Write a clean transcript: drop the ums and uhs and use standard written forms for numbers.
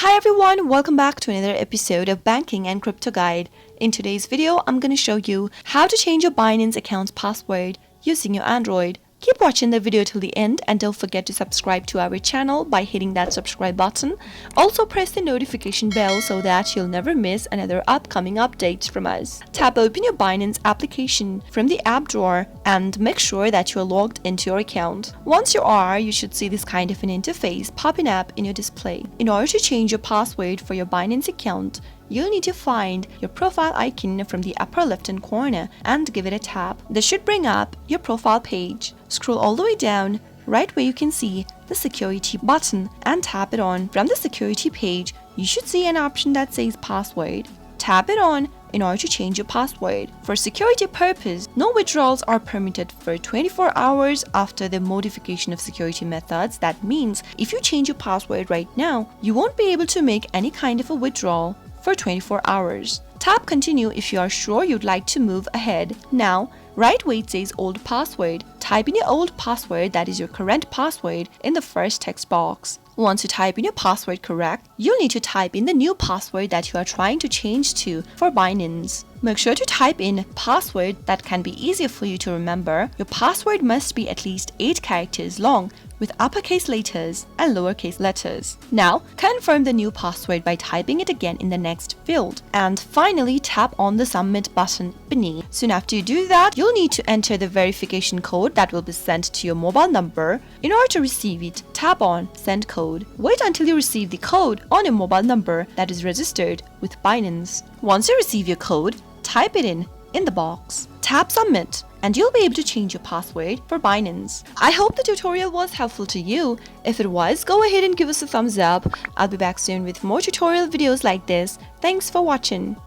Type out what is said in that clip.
Hi everyone, welcome back to another episode of Banking and Crypto Guide. In today's video, I'm going to show you how to change your Binance account's password using your Android. Keep watching the video till the end and don't forget to subscribe to our channel by hitting that subscribe button. Also press the notification bell so that you'll never miss another upcoming update from us. Tap open your Binance application from the app drawer and make sure that you're logged into your account. Once you are, you should see this kind of an interface popping up in your display. In order to change your password for your Binance account, you'll need to find your profile icon from the upper left-hand corner and give it a tap. This should bring up your profile page. Scroll all the way down, right where you can see the security button, and tap it on. From the security page, you should see an option that says password. Tap it on in order to change your password. For security purpose, no withdrawals are permitted for 24 hours after the modification of security methods. That means if you change your password right now, you won't be able to make any kind of a withdrawal for 24 hours. Tap continue if you are sure you'd like to move ahead. Now, right where it says old password, type in your old password, that is your current password, in the first text box. Once you type in your password correct, you'll need to type in the new password that you are trying to change to for Binance. Make sure to type in password that can be easier for you to remember. Your password must be at least 8 characters long with uppercase letters and lowercase letters. Now, confirm the new password by typing it again in the next field. And finally, tap on the submit button beneath. Soon after you do that, you'll need to enter the verification code that will be sent to your mobile number. In order to receive it, tap on send code. Wait until you receive the code on your mobile number that is registered with Binance. Once you receive your code, type it in the box. Tap submit and you'll be able to change your password for Binance. I hope the tutorial was helpful to you. If it was, go ahead and give us a thumbs up. I'll be back soon with more tutorial videos like this. Thanks for watching.